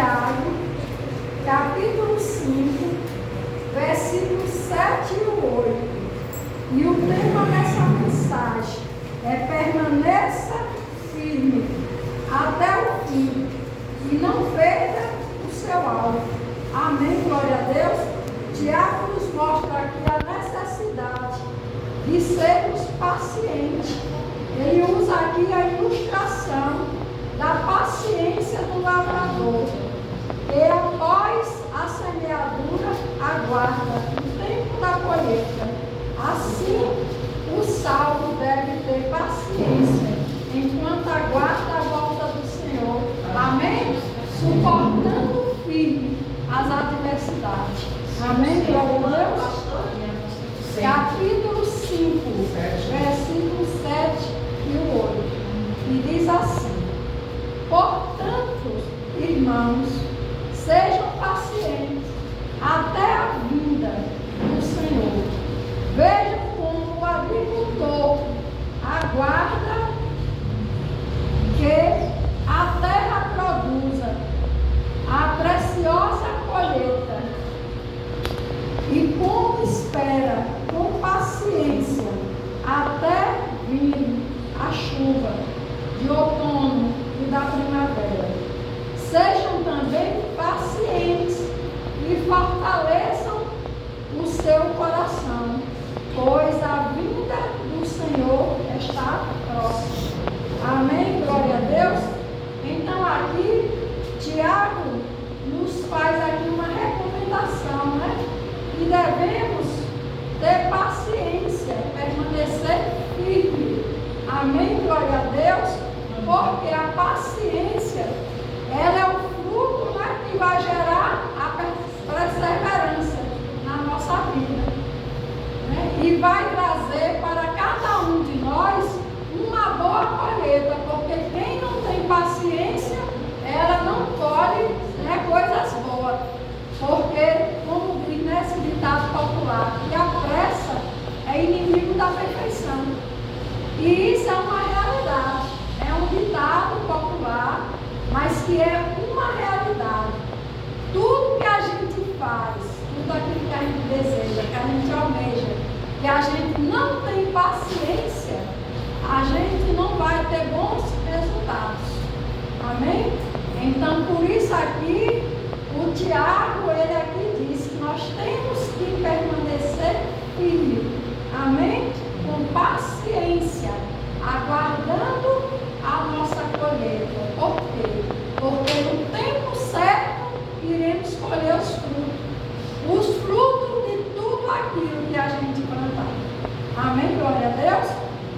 Tiago, capítulo 5, versículos 7 e 8. E o tema dessa mensagem é: permaneça firme até o fim e não perda o seu alvo. Amém, glória a Deus. Tiago nos mostra aqui a necessidade de sermos pacientes. Ele usa aqui a ilustração da paciência do lavrador, que após a semeadura aguarda o tempo da colheita. Assim, o salvo deve ter paciência enquanto aguarda a volta do Senhor. Amém? Suportando firme as adversidades. Amém? Glória a Deus. Capítulo 5, versículo 7 e 8. E diz assim: portanto, irmãos, sejam pacientes até a vinda do Senhor. Vejam como o agricultor aguarda que a terra produza a preciosa colheita e como espera com paciência até vir a chuva de outono e da primavera. Sejam também pacientes e fortaleçam o seu coração, pois a vinda do Senhor está próxima. Amém? Glória a Deus. Então aqui, Tiago nos faz aqui uma recomendação, né? E devemos ter paciência, permanecer firme. Amém? Glória a Deus. Porque a paciência, ela é o fruto, né, que vai gerar a perseverança na nossa vida, né? E vai trazer para cada um de nós uma boa colheita, porque quem não tem paciência, ela não colhe, né, coisas boas. Porque, como diz nesse ditado popular, que a pressa é inimigo da perfeição. E isso é uma realidade. É um ditado popular, mas que é uma realidade. Tudo que a gente faz, tudo aquilo que a gente deseja, que a gente almeja, que a gente não tem paciência, a gente não vai ter bons resultados. Amém? Então, por isso aqui, o Tiago, ele aqui diz que nós temos que permanecer firme. Amém? Com paciência, aguardando a nossa colheita. Por quê? Porque no tempo certo iremos colher os frutos. Os frutos de tudo aquilo que a gente plantar. Amém? Glória a Deus.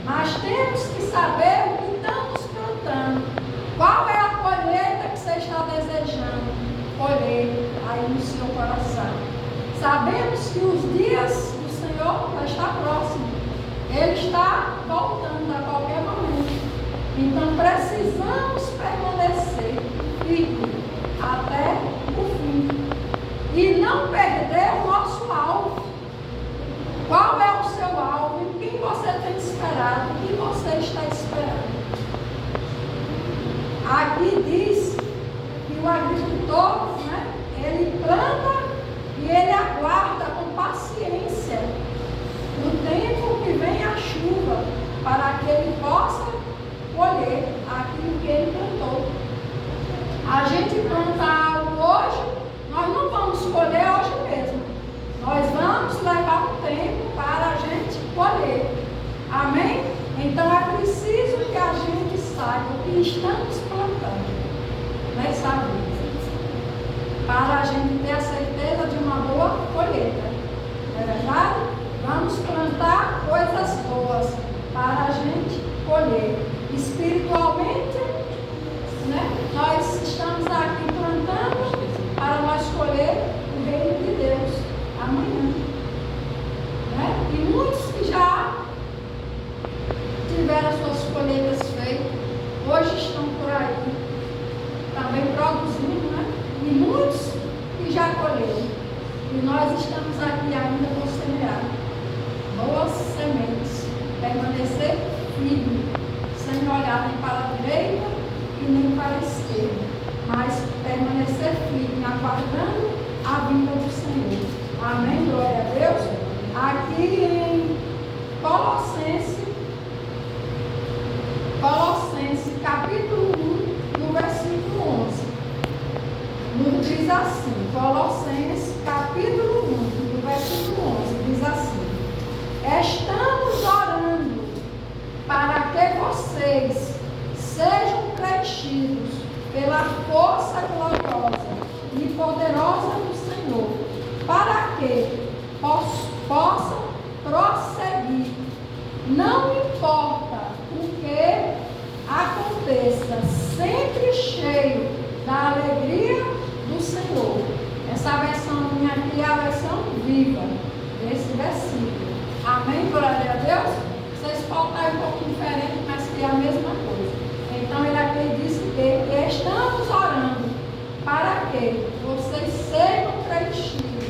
Mas temos que saber o que estamos plantando. Qual é a colheita que você está desejando colher aí no seu coração? Sabemos que os dias do Senhor já está próximo. Ele está voltando a qualquer momento. Então precisamos permanecer firme até o fim. E não perder o nosso alvo. Qual é o seu alvo? Em quem você tem esperado? O que você está esperando? Aqui diz que o agricultor, né, ele planta e ele aguarda com paciência o tempo que vem a chuva, para que ele possa colher aquilo que ele plantou. A gente planta algo hoje, nós não vamos colher hoje mesmo. Nós vamos levar um tempo para a gente colher. Amém? Então é preciso que a gente saiba o que estamos plantando nessa vida, para a gente ter a certeza de uma boa colheita. Não é verdade? Vamos plantar coisas boas para a gente colher. Espiritualmente, né, nós estamos aqui plantando para nós colher o reino de Deus amanhã. Né? E muitos que já tiveram as suas colheitas feitas, hoje estão por aí, também produzindo, né? E muitos que já colheram. E nós estamos aqui ainda por semear boas sementes, permanecer firme, sem olhar nem para a direita e nem para a esquerda. mas permanecer firme, aguardando a vinda do Senhor. Amém? Glória a Deus. Aqui em Colossenses capítulo 1, no versículo 11. Nos diz assim, Colossenses capítulo 1, no versículo 11, diz assim: estamos orando para que vocês sejam preenchidos pela força gloriosa e poderosa do Senhor, para que possam prosseguir. Não importa o que aconteça, sempre cheio da alegria do Senhor. Essa versão minha aqui é a versão viva desse versículo. Amém? Glória a Deus. Vocês podem estar um pouco diferente, mas que é a mesma coisa. Então ele aqui diz que estamos orando para que vocês sejam preenchidos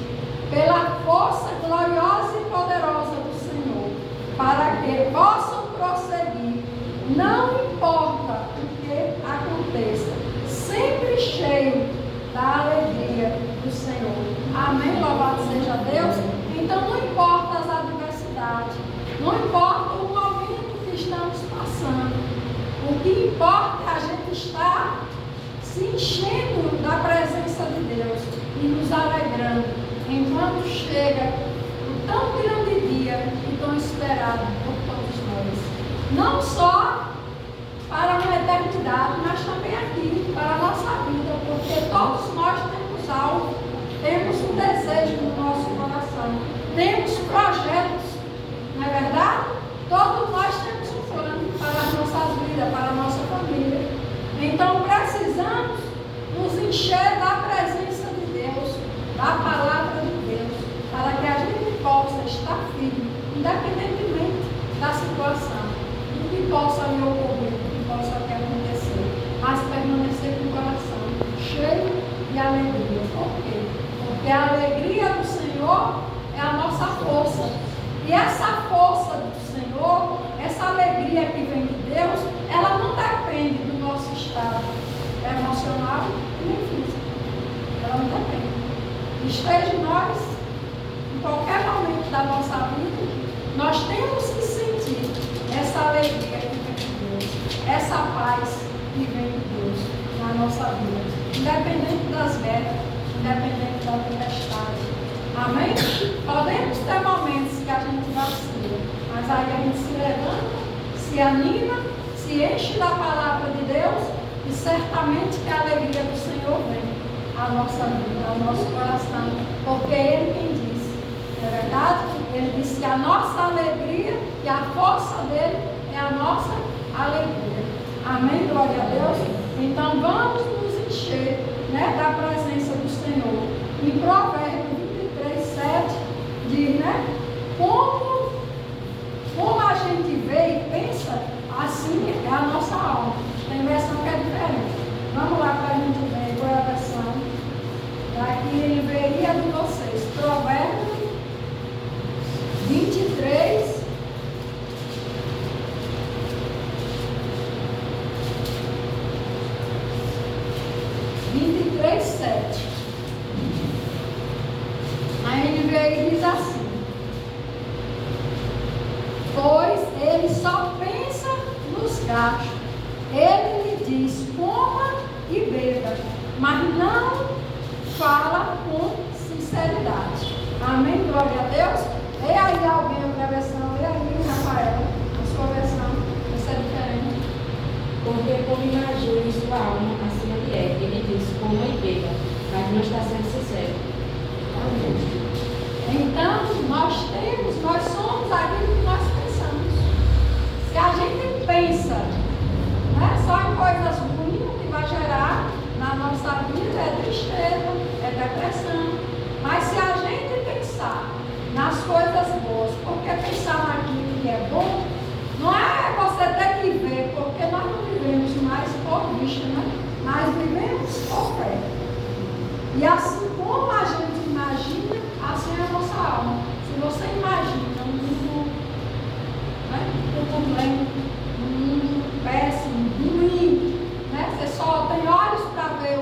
pela força gloriosa e poderosa do Senhor, para que possam prosseguir, não importa o que aconteça, sempre cheio da alegria do Senhor. Amém? Louvado seja Deus. Então não importa as adversidades, não importa o momento que estamos passando, o que importa é a gente estar se enchendo da presença de Deus e nos alegrando enquanto chega o tão grande dia e tão esperado por todos nós. Não só para uma eternidade, mas também aqui, para a nossa vida, porque todos nós temos algo, temos um desejo no nosso coração, temos projetos, não é verdade? Todos nós temos um plano para as nossas vidas, para a nossa família. Então precisamos nos encher da presença de Deus, da palavra de Deus, para que a gente possa estar firme, independentemente da situação, do que possa lhe ocorrer, do que possa acontecer, mas permanecer com o coração cheio de alegria. Por quê? Porque a alegria do Senhor é a nossa força. E essa força do Senhor, essa alegria que vem de Deus, ela não depende do nosso estado emocional e nem físico. Ela não depende. Esteja nós, em qualquer momento da nossa vida, nós temos que sentir essa alegria que vem de Deus, essa paz que vem de Deus na nossa vida, independente das guerras, independente da tempestade. Amém? Podemos ter momentos que a gente vacila, mas aí a gente se levanta, se anima, se enche da palavra de Deus e certamente que a alegria do Senhor vem à nossa vida, ao nosso coração, porque Ele quem disse, não é verdade? Ele disse que a nossa alegria e a força dele é a nossa alegria. Amém? Glória a Deus. Então vamos nos encher, né, da presença do Senhor. Em Provérbios 23:7 diz, né? Como a gente vê e pensa, assim é a nossa alma. Tem versão que é diferente. Vamos lá para a gente ver qual é a versão. Aqui ele veria de vocês. Provérbios 23. A NVI diz assim: pois ele só pensa nos gastos. Ele lhe diz: coma e beba, mas não fala com sinceridade. Amém? Glória a Deus. E aí alguém outra versão? E aí, Rafael, a sua versão? Essa é diferente. Porque como imagina em sua alma, assim ele é. Ele diz, coma e beba, mas não está sendo sincero. Amém. Então, nós somos aquilo que nós pensamos. Se a gente pensa, né, só em coisas ruins, o que vai gerar na nossa vida é tristeza, é depressão. Mas se a gente pensar nas coisas boas, porque pensar naquilo que é bom, não é você ter que ver, porque nós não vivemos mais por vista, né? Mas vivemos por fé. E assim como a gente imagina, assim é a nossa alma. Se você imagina um mundo, né, turbulento, um mundo péssimo, ruim, né? Você só tem olhos para ver o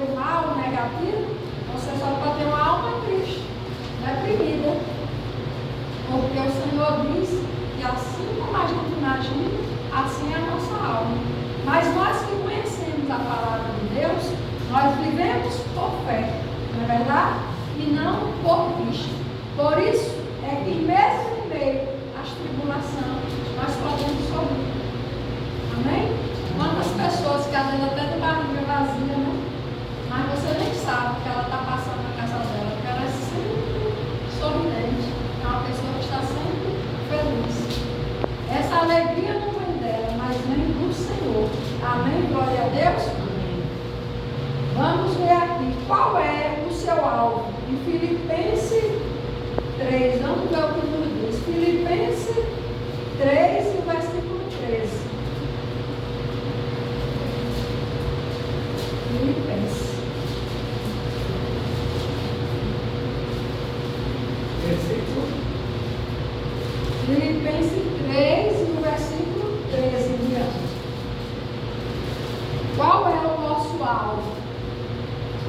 diz que assim como a gente imagina, assim é a nossa alma. Mas nós que conhecemos a palavra de Deus, nós vivemos por fé, não é verdade? E não por vista. Por isso é que mesmo em meio às tribulações, nós podemos sorrir. Amém? Quantas pessoas que às vezes até de barriga vazia, né? Mas você nem sabe o que ela está passando na casa dela, porque ela é sempre sorridente. É uma pessoa que está sempre feliz. Essa alegria não vem dela, mas vem do Senhor. Amém? Glória a Deus. Amém. Vamos ver aqui qual é o seu alvo. Em Filipenses 3, vamos ver o que nos diz. Filipenses 3, o versículo 13. Filipenses. Filipenses 3, no versículo 13 em diante. Qual é o nosso alvo?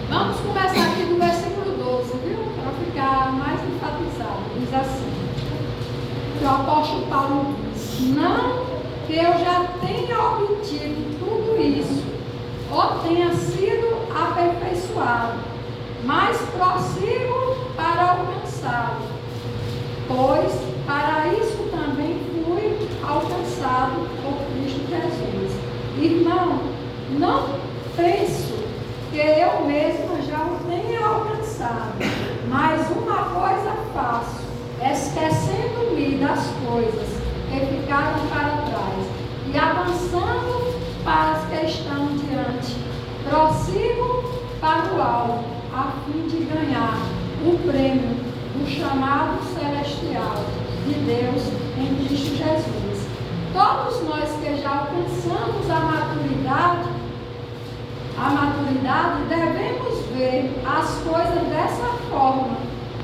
Vamos começar aqui do versículo 12, viu? Para ficar mais enfatizado. Diz assim: que o apóstolo Paulo diz: não que eu já tenha obtido tudo isso, ou tenha sido aperfeiçoado, mas prossigo para alcançá-lo, pois para isso também fui alcançado por Cristo Jesus. Irmão, não penso que eu mesmo já o tenha alcançado, mas uma coisa faço, esquecendo-me das coisas que ficaram para trás e avançando para as que estão diante, prossigo para o alvo, a fim de ganhar o prêmio do chamado celestial de Deus em Cristo Jesus. Todos nós que já alcançamos a maturidade, devemos ver as coisas dessa forma.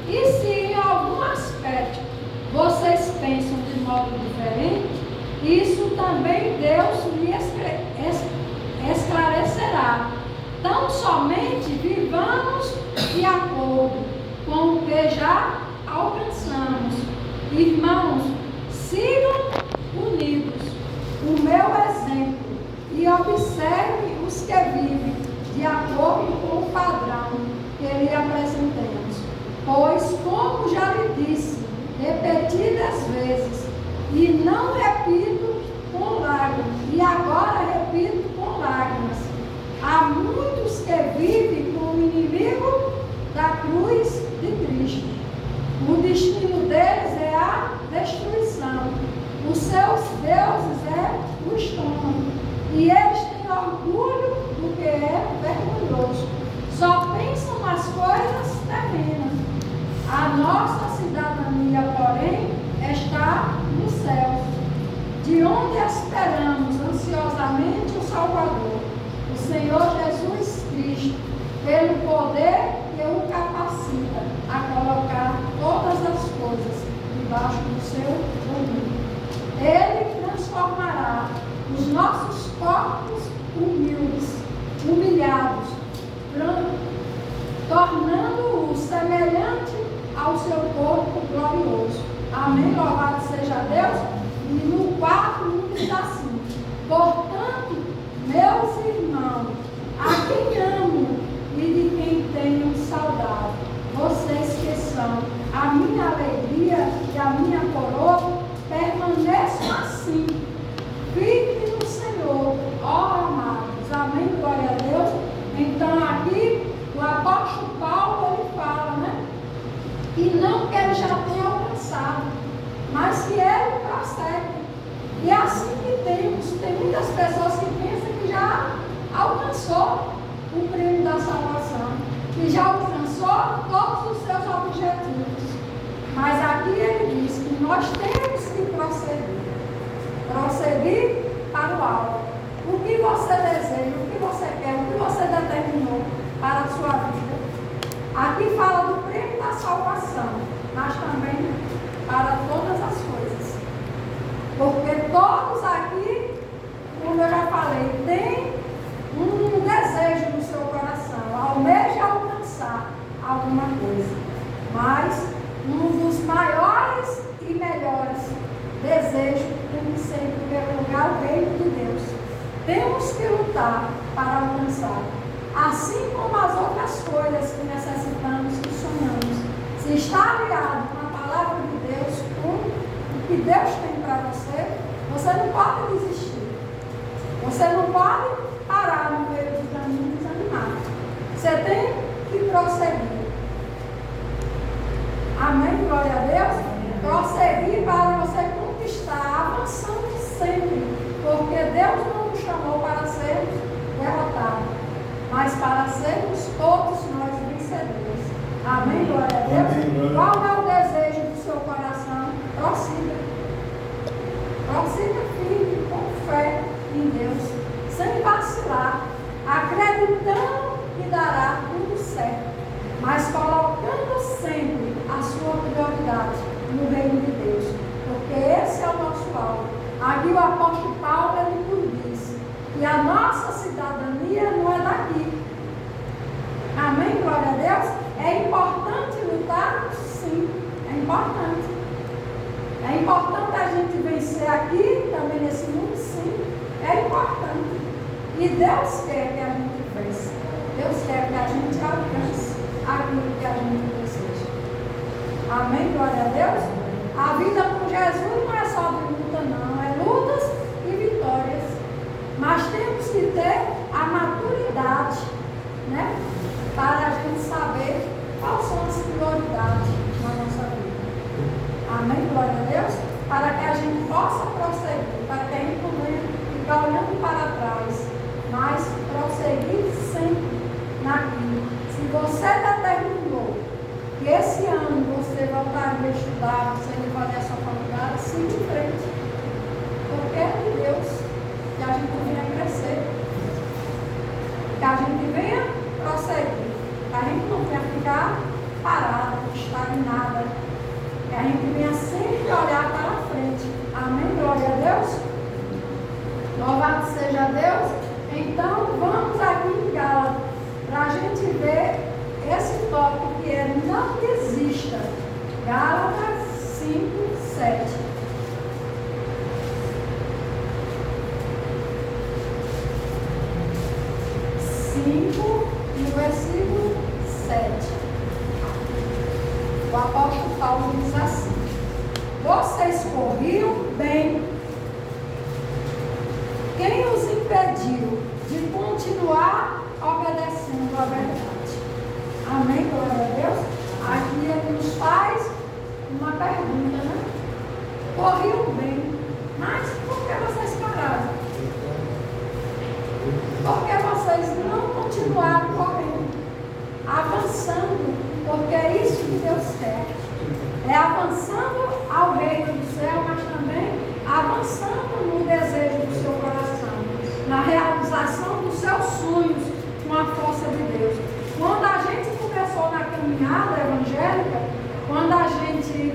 E se em algum aspecto vocês pensam de modo diferente, isso também Deus lhe esclarecerá. Tão somente vivamos de acordo com o que já alcançamos. Irmãos, sigam unidos o meu exemplo e observem os que vivem de acordo com o padrão que lhe apresentamos. Pois, como já lhe disse repetidas vezes, e não repito com lágrimas, e agora repito com lágrimas, há muitos que vivem como inimigo da cruz de Cristo. O destino deles é a destruição. Os seus deuses é o estômago. E eles têm orgulho do que é vergonhoso. Só pensam nas coisas terrenas. A nossa cidadania, porém, está nos céus, de onde esperamos ansiosamente o Salvador, o Senhor Jesus Cristo, pelo poder que o capacita a colocar todas as coisas debaixo do seu domínio. Ele transformará os nossos corpos humilhados, tornando-o semelhante ao seu corpo glorioso. Amém? Louvado seja Deus. E no 4 diz assim: portanto, meus irmãos, a quem amo e de quem tenho saudade, vocês que são a minha alegria e a minha coroa, permaneçam assim, firme no Senhor, ó amados. Amém? Glória a Deus. Então aqui o apóstolo Paulo ele fala, né? E não que ele já tenha alcançado, mas que ele prossegue. E é assim que tem muitas pessoas que pensam que já alcançou o prêmio da salvação, que já alcançou todos os seus objetivos. Mas aqui ele diz que nós temos que prosseguir para o alvo. O que você deseja, o que você quer, o que você determinou para a sua vida. Aqui fala do prêmio da salvação, mas também para todas as coisas. Porque todos aqui, como eu já falei, têm um desejo no seu coração, almeja alcançar alguma coisa. Mas um dos maiores e melhores desejo tem que ser, em primeiro lugar, o reino de Deus. Temos que lutar para alcançar. Assim como as outras coisas que necessitamos e sonhamos. Se está ligado com a palavra de Deus, com o que Deus tem para você, você não pode desistir. Você não pode parar no meio do caminho e desanimar. Você tem que prosseguir. Amém? Glória a Deus. Prosseguir para você conquistar, avançando sempre. Porque Deus não nos chamou para sermos derrotados, mas para sermos todos nós vencedores. Amém? Glória a Deus. Amém. Qual é o desejo do seu coração? Prossiga. Prossiga firme, com fé em Deus, sem vacilar, acreditando que dará tudo certo, mas colocando sempre a sua prioridade no reino de Deus, porque esse é o nosso alvo. Aqui o apóstolo Paulo, ele nos diz que a nossa cidadania não é daqui. Amém? Glória a Deus. É importante lutar? Sim, é importante. É importante a gente vencer aqui, também nesse mundo? Sim, é importante. E Deus quer que a gente vença. Deus quer que a gente alcance aquilo que a gente deseja. Amém? Glória a Deus. A vida com Jesus não é só de luta, não. É lutas e vitórias. Mas temos que ter a maturidade, né? Para a gente saber quais são as prioridades na nossa vida. Amém? Glória a Deus. Para que a gente possa prosseguir, para que a gente não venha ficar olhando para trás, mas prosseguir sempre naquilo. Se você determinou que esse ano você voltaria a estudar, você ia fazer a sua faculdade, siga em frente. Porque é de Deus que a gente venha crescer, que a gente venha prosseguir, que a gente não venha ficar parado, estagnada, que a gente venha sempre olhar para frente. Amém? Glória a Deus. Louvado seja Deus. Então, vamos aqui em Gálatas, para a gente ver esse tópico que é não desista. Gálatas 5, 7. No versículo 7, o apóstolo Paulo diz assim: vocês corriam bem. Quem os impediu de continuar obedecendo a verdade? Amém, glória a Deus. Aqui ele nos faz uma pergunta, né? Corriam bem, mas por que vocês pararam? Porque vocês não continuaram correndo, avançando, porque é isso que Deus quer. É avançando ao reino do céu, mas também avançando no desejo do seu coração, na realização dos seus sonhos com a força de Deus. Quando a gente começou na caminhada evangélica, quando a gente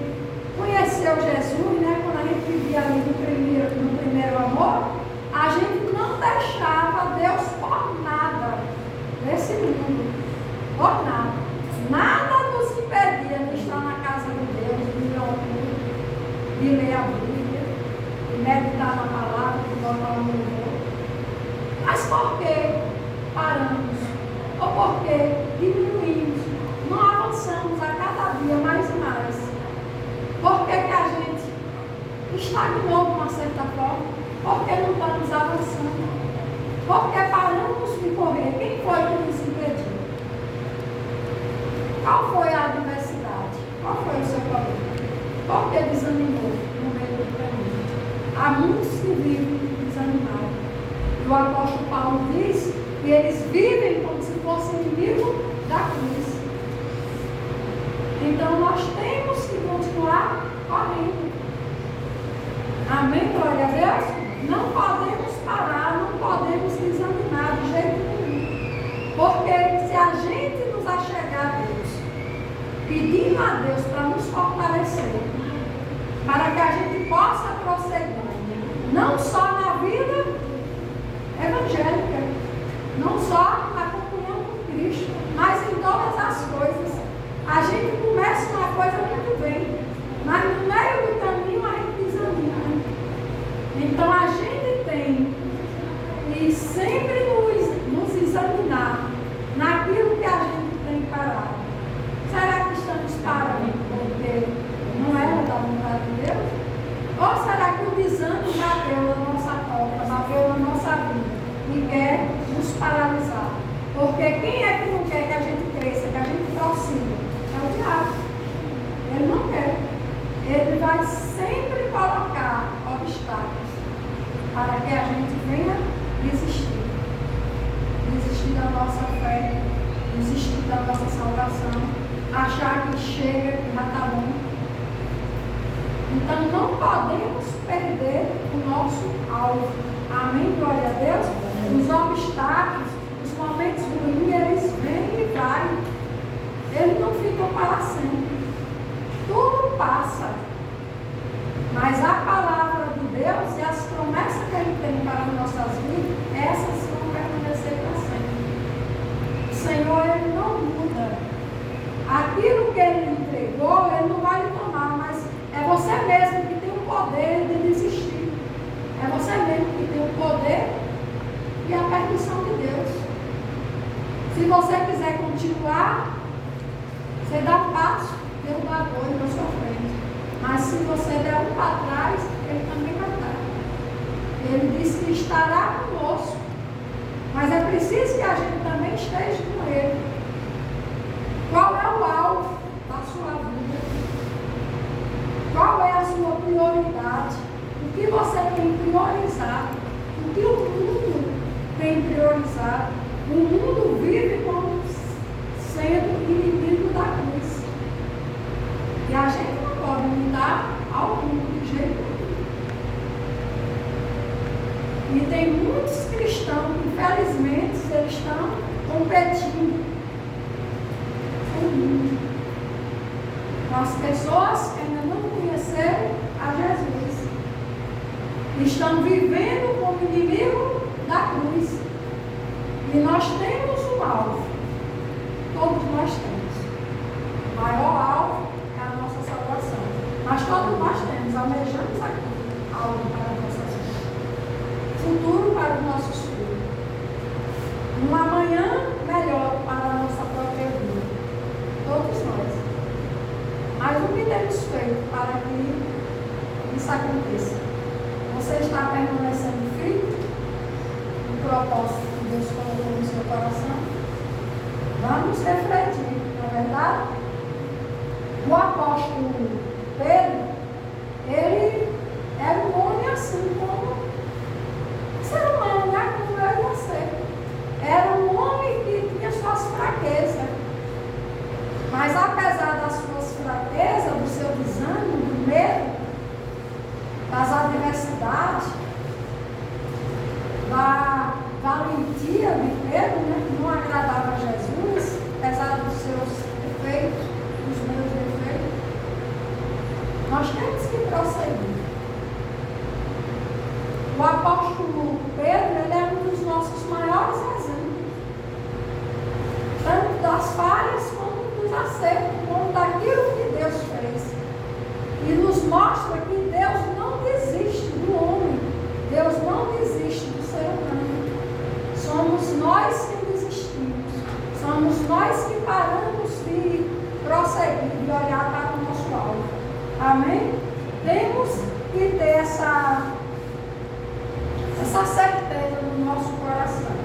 conheceu Jesus, né, quando a gente vivia ali no primeiro amor, a gente não deixava Deus por nada nesse mundo, por nada. Nada nos impedia de estar na casa de Deus, de ouvir, de ler a Bíblia, de meditar na palavra, de botar um louvor. Mas por que paramos? Ou por que diminuímos? Não avançamos a cada dia mais e mais? Por que a gente estagnou de uma certa forma? Porque não estamos avançando? Porque paramos de correr? Quem foi que nos impediu? Qual foi a adversidade? Qual foi o seu problema? Por que desanimou no meio do caminho? Há muitos que vivem desanimados. E o apóstolo Paulo diz que eles vivem como se fosse inimigo da cruz. Então nós temos que continuar correndo. Amém? Glória a Deus. Não podemos parar, não podemos desanimar de jeito nenhum. Porque se a gente nos achegar a Deus, pedindo a Deus para nos fortalecer, para que a gente possa prosseguir, não só na vida evangélica, não só na comunhão com Cristo, mas em todas as coisas. A gente começa uma coisa muito bem, mas no meio do caminho a gente desanima. parado. Será que estamos parando porque não era da vontade de Deus? Ou será que o desânimo bateu na nossa porta, bateu na nossa vida e quer nos paralisar? Porque quem é que não quer que a gente cresça, que a gente prossiga? É o diabo. Ele não quer. Ele vai sempre colocar obstáculos para que a gente venha desistir. Desistir da nossa fé, desistir da nossa salvação, achar que chega, que já está bom. Então não podemos perder o nosso alvo. Amém? Glória a Deus. Os obstáculos, os momentos ruins, eles vêm e vai. Eles não ficam para sempre. Tudo passa. Mas a palavra de Deus e as promessas que Ele tem para as nossas vidas, essas vão permanecer para sempre. O Senhor, Ele não muda. Aquilo que Ele entregou, Ele não vai lhe tomar, mas é você mesmo que tem o poder de desistir. É você mesmo que tem o poder e a permissão de Deus. Se você quiser continuar, você dá um passo, Deus dá dois na sua frente. Mas se você der um para trás, Ele também vai dar. Ele disse que estará conosco. Mas é preciso que a gente também esteja com Ele. Qual é o alvo da sua vida? Qual é a sua prioridade? O que você tem priorizado? O que o mundo tem priorizado? O mundo vive como sendo inimigo da cruz. E a gente não pode mudar ao mundo de jeito nenhum. E tem muitos cristãos que, infelizmente, eles estão competindo com o mundo. Com as pessoas que ainda não conheceram a Jesus. Estão vivendo como inimigo da cruz. E nós temos um alvo. Todos nós temos. O maior alvo é a nossa salvação. Mas todos nós temos, almejamos aqui algo para a nossa vida. Futuro para os nossos filhos. Um amanhã melhor para a nossa própria vida. Todos nós. Mas o que temos feito para que isso aconteça? Você está permanecendo firme no propósito que Deus colocou no seu coração? Vamos refletir, não é verdade? O apóstolo Pedro, ele era um homem assim como ser humano, né? Como eu e você. Era um homem que tinha suas fraquezas. Mas apesar das suas fraquezas, do seu desânimo, do medo, das adversidades, da valentia de Pedro, né, que não agradava a Jesus, apesar dos seus defeitos, dos meus defeitos, nós temos que prosseguir. O apóstolo Pedro, ele é um dos nossos maiores exemplos, tanto das falhas como dos acertos, como daquilo que Deus fez. E nos mostra que Deus não desiste do homem, Deus não desiste do ser humano. Somos nós que desistimos, somos nós que paramos de prosseguir, de olhar para o nosso alvo. Amém? Temos que ter essa certeza no nosso coração.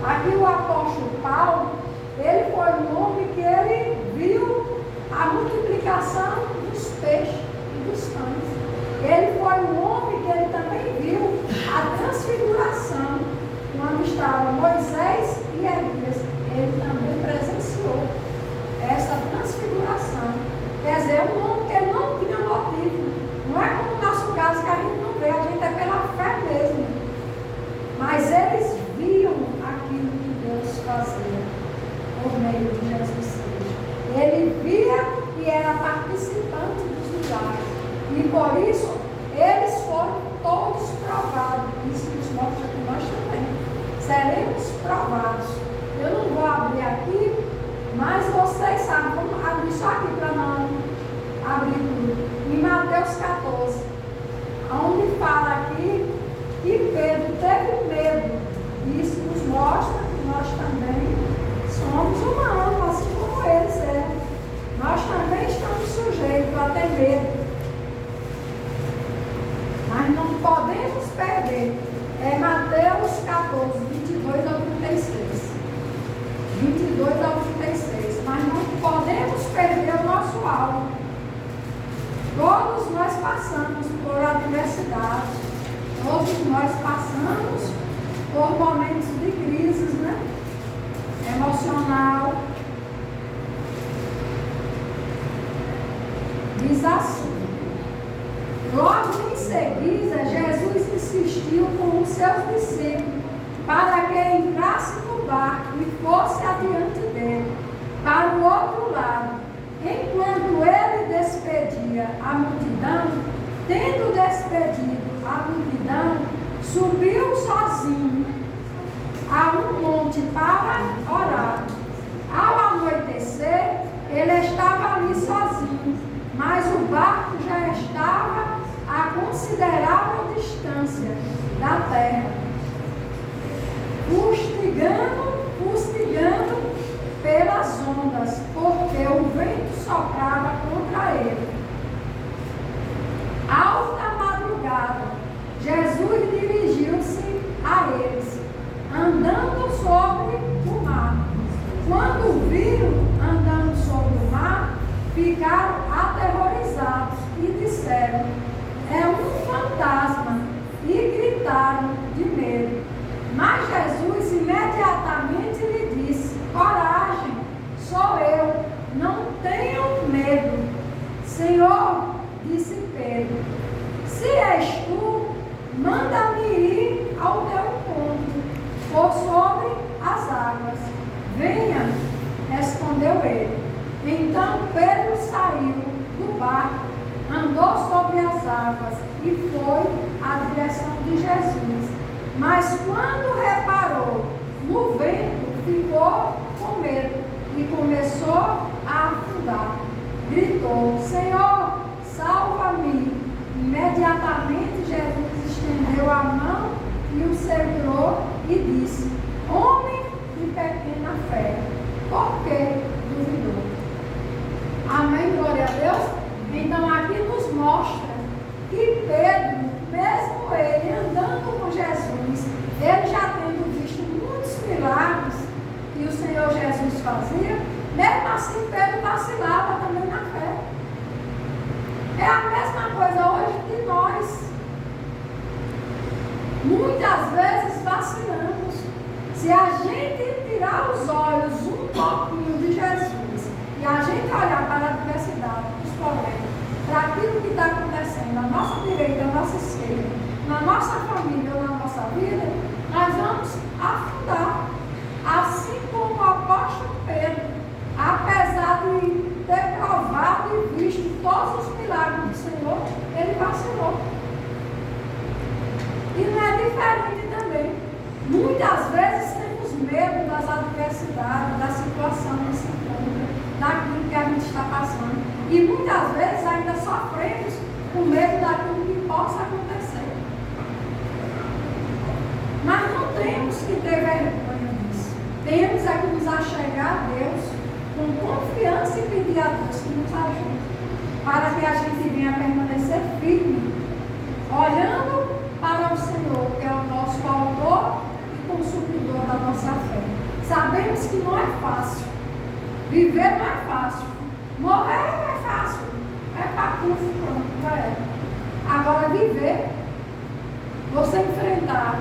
Aqui o apóstolo Paulo, ele foi um homem que ele viu a multiplicação dos peixes e dos pães. Ele foi um homem que ele também viu a transfiguração. Quando estava Moisés e Elias, ele também presenciou essa transfiguração. Quer dizer, um homem que ele não tinha motivo. Não é como o nosso caso que a gente não vê, a gente é pela fé mesmo. Mas eles viam aquilo que Deus fazia por meio de Jesus Cristo. Ele via e era participante dos milagres. E por isso, eles foram todos provados. Isso nos mostra que nós também seremos provados. Eu não vou abrir aqui, mas vocês sabem, vamos abrir só aqui para não abrir tudo. Em Mateus 14, onde fala aqui que Pedro teve medo. Isso nos mostra que nós também somos humanos, assim como ele. ela tem medo. Mas não podemos perder. É Mateus 14, 22 ao 36. 22 ao 36. Mas não podemos perder o nosso alvo. Todos nós passamos por adversidade. Todos nós passamos por momentos de crise, né? Emocional. Diz assim. Logo em seguida, Jesus insistiu com os seus discípulos para que entrasse no barco e fosse adiante dele, para o outro lado. Enquanto ele despedia a multidão, tendo despedido a multidão, subiu sozinho a um monte para orar. Ao anoitecer, ele estava ali sozinho, mas o barco já estava a considerável distância da terra, fustigando pelas ondas, porque o vento soprava contra ele. Alta madrugada, Jesus dirigiu-se a eles, andando sobre o mar. Quando viram andando sobre o mar, ficaram aterrorizados e disseram: é um fantasma, e gritaram de medo. Mas Jesus imediatamente lhe disse: coragem, sou eu, não tenham medo. Senhor, disse Pedro, se és tu, manda-me ir ao teu encontro, por sobre as águas. Venha, respondeu ele. Então Pedro saiu do barco, andou sobre as águas e foi à direção de Jesus. Mas quando reparou no vento, ficou com medo e começou a afundar. Gritou: Senhor, salva-me! Imediatamente Jesus estendeu a mão e o segurou e disse: homem de pequena fé, por que duvidou? Amém, glória a Deus. Então aqui nos mostra que Pedro, mesmo ele andando com Jesus, ele já tendo visto muitos milagres que o Senhor Jesus fazia, mesmo assim Pedro vacilava também na fé. É a mesma coisa hoje de nós. Muitas vezes vacilamos. Se a gente tirar os olhos um pouquinho de Jesus e a gente olhar para a adversidade, os problemas, para aquilo que está acontecendo na nossa direita, na nossa esquerda, na nossa família ou na nossa vida, nós vamos afundar. Assim como o apóstolo Pedro, apesar de ter provado e visto todos os milagres do Senhor, ele vacilou. E não é diferente também. Muitas vezes temos medo das adversidades, da situação que se encontra, daquilo que a gente está passando. E muitas vezes ainda sofremos com medo daquilo que possa acontecer. Mas não temos que ter vergonha disso. Temos é que nos achegar a Deus com confiança e pedir a Deus que nos ajude, para que a gente venha permanecer firme, olhando para o Senhor, que é o nosso autor e consumidor da nossa fé. Sabemos que não é fácil. Viver não é fácil. Morrer é fácil. É papufo, pronto, já é. Agora viver, você enfrentar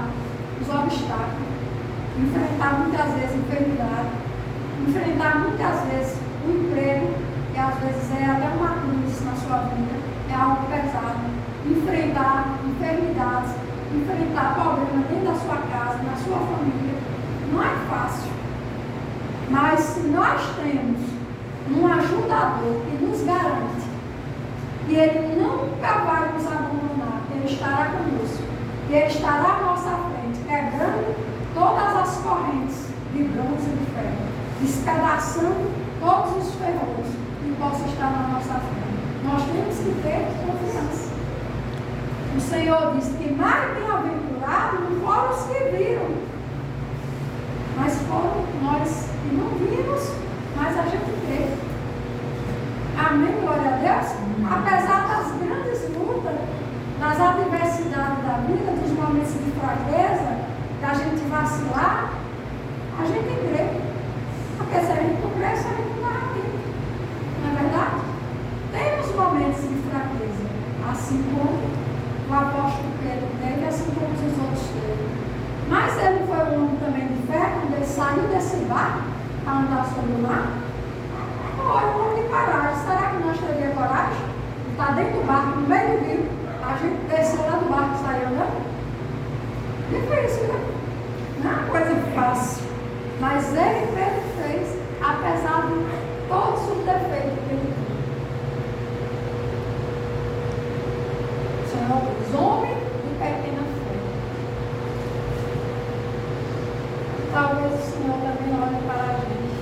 os obstáculos, enfrentar muitas vezes a enfermidade, enfrentar muitas vezes o emprego, que às vezes é até uma cruz na sua vida, é algo pesado. Enfrentar enfermidades, enfrentar problemas dentro da sua casa, na sua família, não é fácil. Mas se nós temos um ajudador que nos garante que ele nunca vai nos abandonar, que ele estará conosco, que ele estará à nossa frente, quebrando todas as correntes de bronze e de ferro, despedaçando todos os ferros que possam estar na nossa frente. Nós temos que ter confiança. O Senhor disse que mais bem-aventurados não foram os que viram, mas foram nós que não vimos, mas a gente crê. Amém, glória a Deus. Deus? Apesar das grandes lutas, das adversidades da vida, dos momentos de fraqueza, da gente vacilar, a gente crê. Porque se a gente não crê, a gente não vai aqui. Não é verdade? Temos momentos de fraqueza, assim como o apóstolo Pedro teve, assim como os outros teve. Mas ele foi um homem também de fé, quando ele saiu desse barco para andar sobre o mar. Foi um homem de coragem. Será que nós teríamos coragem? Está dentro do barco, no meio do rio. A gente desceu lá do barco e saiu andando. Difícil, né? Não é uma coisa fácil. Mas ele fez, apesar de todos os defeitos que ele tinha. O Senhor diz, homem de pequena fé. Talvez o Senhor também olhe para a gente.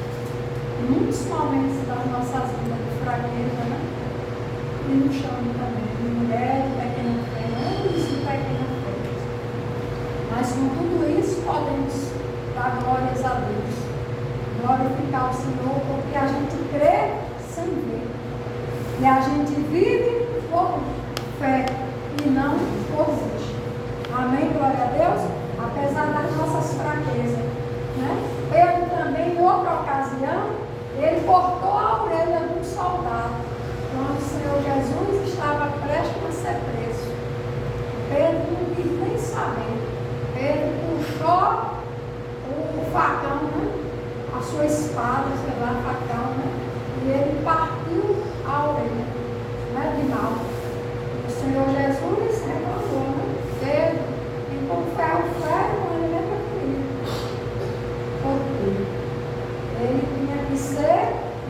Em muitos momentos das nossas vidas de fraqueza, né? E nos chama também de mulher de pequena fé, homens de pequena fé. Mas com tudo isso podemos dar glórias a Deus, glorificar o Senhor, porque a gente crê sem ver. E a gente vive por fé e não por vista. Amém? Glória a Deus? Apesar das nossas fraquezas. Né? Pedro também, em outra ocasião, ele cortou a orelha de um soldado, quando o Senhor Jesus estava prestes a ser preso. Pedro não quis nem saber. Pedro puxou o facão, né? A sua espada, sei lá, facão, né? E ele partiu a orelha, né? De mal. O Senhor Jesus reclamou, né? Pedro, tem como ferro, ele é preferido. Por quê? Ele tinha que ser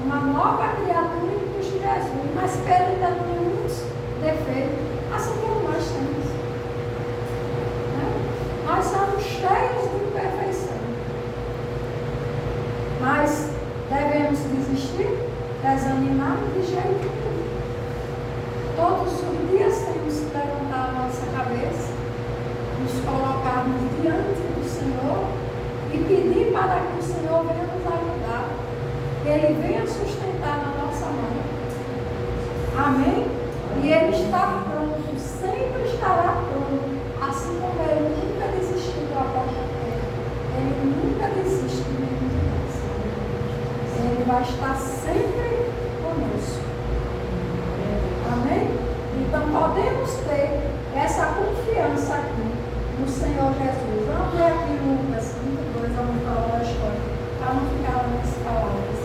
uma nova criatura em Cristo Jesus, mas Pedro ainda tinha muitos defeitos, assim como nós temos. Nós somos cheios de imperfeição. Mas devemos desistir, desanimar de jeito nenhum. Todos os dias temos que levantar a nossa cabeça, nos colocarmos diante do Senhor e pedir para que o Senhor venha nos ajudar, que Ele venha sustentar na nossa mão. Amém? E Ele está pronto, sempre estará pronto, assim como Ele nunca desistiu do apóstolo Pedro. Ele nunca desiste de nenhum de nós. Ele vai estar sempre conosco. Amém? Então podemos ter essa confiança aqui no Senhor Jesus. Vamos ler aqui Lucas 22, vamos falar da história, para não ficar nas palavras.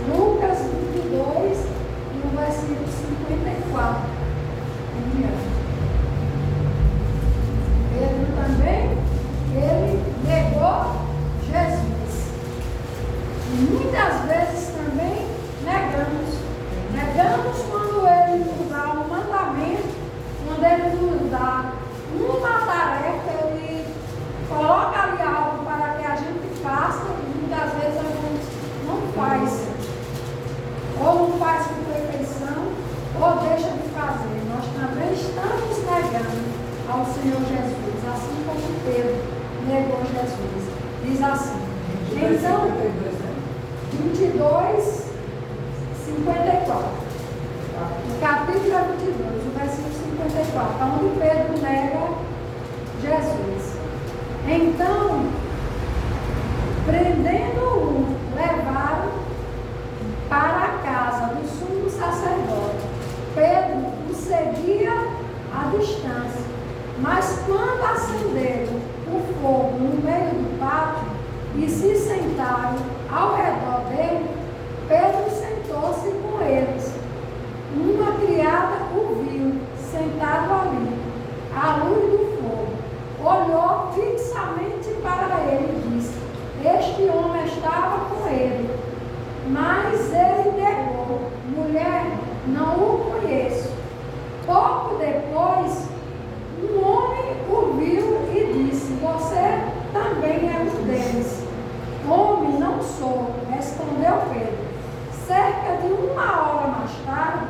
Lucas 22, no versículo 54 em diante. Pedro também, ele negou Jesus. E muitas vezes também negamos. Negamos quando ele nos dá um mandamento, quando ele nos dá uma tarefa, ele coloca ali algo para que a gente faça, e muitas vezes a gente não faz. Ou não faz com perfeição, ou deixa de fazer. Nós também estamos negando ao Senhor Jesus, assim como Pedro negou Jesus. Diz assim, então, 22, 54. No capítulo 22, o versículo 54, onde Pedro nega Jesus. Então, prendendo-o, levaram para a casa do sumo sacerdote. Pedro o seguia à distância, mas quando acenderam o fogo no meio do pátio e se sentaram ao redor dele, Pedro sentou-se com eles. Uma criada o viu sentado ali, à luz do fogo. Olhou fixamente para ele e disse: este homem estava com ele. Mas ele negou: mulher, não o conheço. Pouco depois, um homem o viu e disse: você também é um deles. Homem, não sou, respondeu Pedro. Cerca de uma hora mais tarde,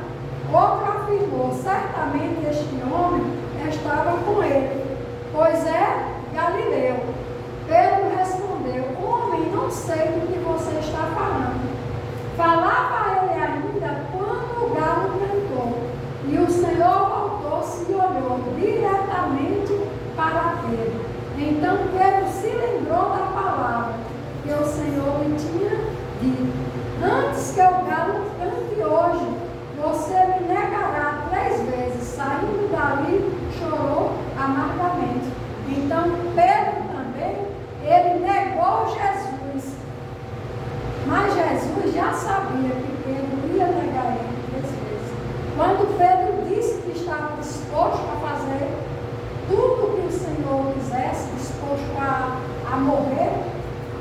outro afirmou: certamente este homem estava com ele, pois é Galileu. Pedro respondeu: homem, não sei do que você está falando. Falava ele ainda quando o galo cantou. falou diretamente para Pedro. Então Pedro se lembrou da palavra que o Senhor lhe tinha dito: antes que o galo cante hoje, você me negará 3 vezes. Saindo dali, chorou amargamente. Então Pedro também, ele negou Jesus. Mas Jesus já sabia que Pedro ia negar ele 3 vezes. Quando Pedro disse que estava disposto a fazer tudo que o Senhor quisesse, disposto a morrer,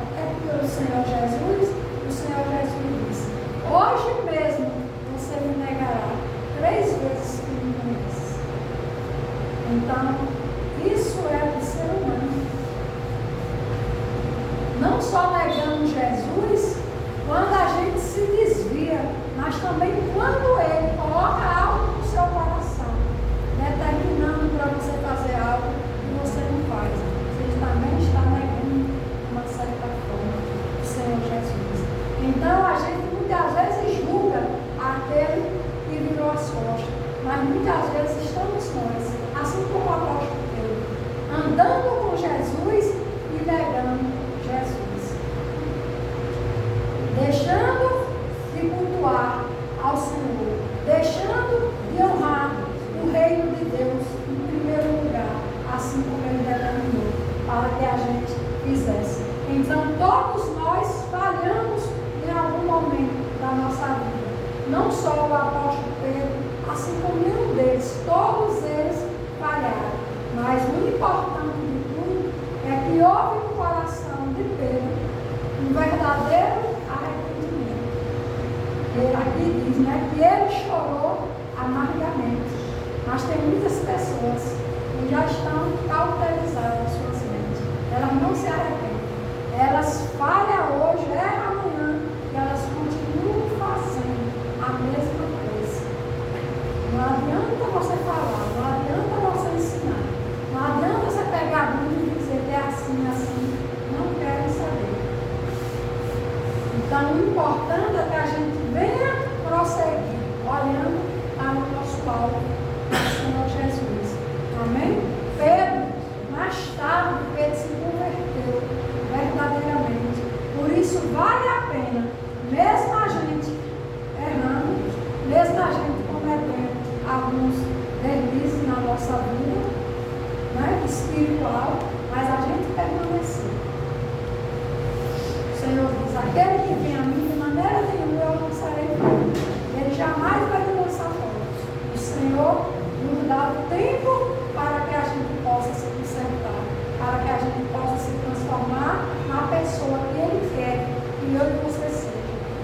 até pelo Senhor Jesus, o Senhor Jesus disse: hoje mesmo você me negará 3 vezes que me conhece. Então, isso é do ser humano. Não só negamos Jesus quando a gente se desvia, mas também quando ele coloca algo no seu coração, determinando para você fazer algo que você não faz. Você também está negando, de uma certa forma, o Senhor Jesus. Então a gente muitas vezes julga aquele que virou as costas, mas muitas vezes estamos nós, assim como o apóstolo Pedro, andando com Jesus e negando Jesus. Deixando de cultuar ao Senhor, deixando de honrar o reino de Deus em primeiro lugar, assim como ele determinou para que a gente fizesse. Então todos nós falhamos em algum momento da nossa vida. Não só o apóstolo Pedro, assim como nenhum deles, todos eles falharam. Mas o importante de tudo é que houve no coração de Pedro um verdadeiro arrependimento. Ele aqui diz, né, que ele chorou amargamente. Mas tem muitas pessoas que já estão cauterizadas em suas mentes. Elas não se arrependem. Elas falham hoje, erram amanhã, e elas continuam fazendo a mesma coisa. Não adianta você falar, não adianta você ensinar, não adianta você pegar a Bíblia e dizer que é assim, assim. Não querem saber. Então, o importante é que a gente venha prosseguir, olhando para o nosso alvo, o Senhor Jesus. Amém? Pedro, mais tarde, Pedro se converteu verdadeiramente. Por isso, vale a pena, mesmo a gente errando, mesmo a gente cometendo alguns deslizes na nossa vida, né, espiritual, mas a gente permanecer. O Senhor diz: aquele que vem a mim, de maneira nenhuma eu lançarei fora. Ele jamais vai me lançar fora. O Senhor nos dá o tempo para que a gente possa se consertar, para que a gente possa se transformar na pessoa que Ele quer que eu e você seja.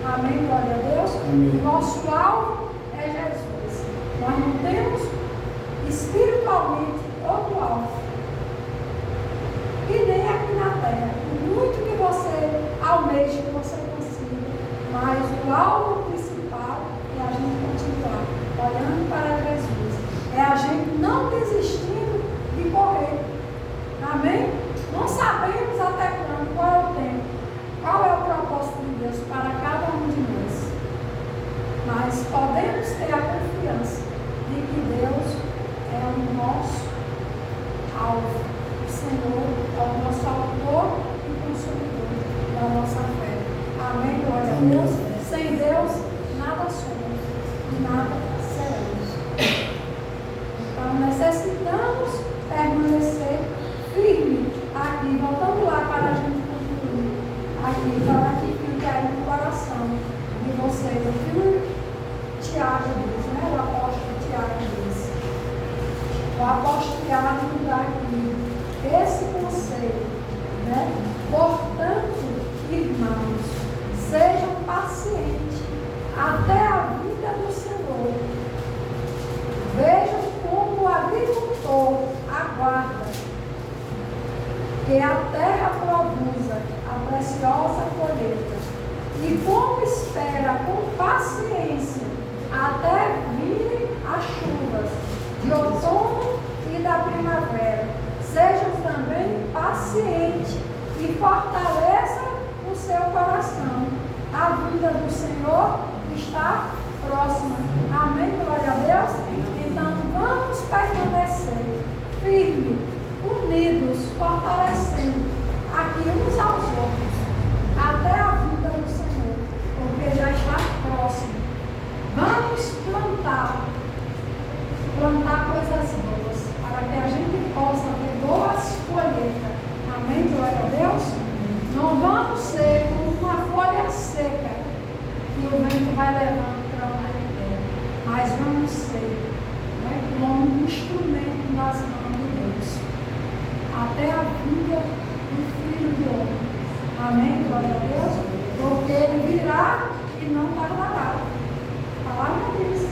Amém, glória a Deus. Amém. Nosso alvo é Jesus. Nós não temos espiritualmente outro alvo. E nem aqui na terra. Por muito que você almeje, que você consiga, mas o alvo principal é a gente continuar olhando para Jesus. É a gente não desistindo de correr. Amém? Não sabemos até quando, qual é o tempo, qual é o propósito de Deus para cada um de nós. Mas podemos ter a confiança de que Deus é o nosso alvo. O Senhor é o nosso autor e consumidor da nossa fé. Amém? Glória a Deus. Sem Deus, nada somos e nada seremos. Então, necessitamos permanecer firme aqui. Voltando lá para a gente concluir. Aqui, para que fique aí no coração de vocês. O que o Tiago diz, né? O apóstolo Tiago diz. O apóstolo Tiago nos dá aqui esse conselho, né? Portanto, irmãos, sejam pacientes até a vinda do Senhor. Vejam como o agricultor aguarda que a terra produza a preciosa colheita e como espera com paciência até virem as chuvas de outono e da primavera. Sejam também pacientes e fortaleça o seu coração. A vinda do Senhor está próxima. Amém? Glória a Deus. Então vamos permanecer ser como uma folha seca que o vento vai levando para onde ele quer, mas vamos ser, né, como um instrumento nas mãos de Deus, até a vinda do Filho do Homem. Amém? Glória a Deus. Porque ele virá e não tardará. A palavra diz.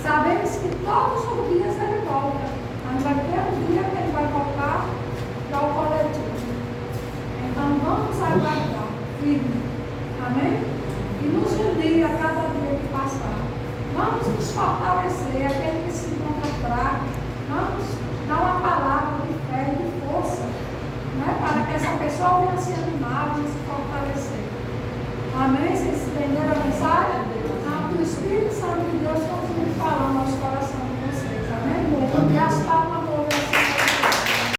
Sabemos que todos os dias ele volta, mas vai ter um dia que ele vai voltar para o coletivo. Então vamos aguardar, firme. Amém? E nos unir a cada dia que passar. Vamos nos fortalecer, aquele que se encontra fraco. Vamos dar uma palavra de fé e de força, né, para que essa pessoa venha se animar, venha se fortalecer. Amém? Vocês entenderam a mensagem? O Espírito Santo de Deus continua falando aos corações de vocês. Amém? Porque as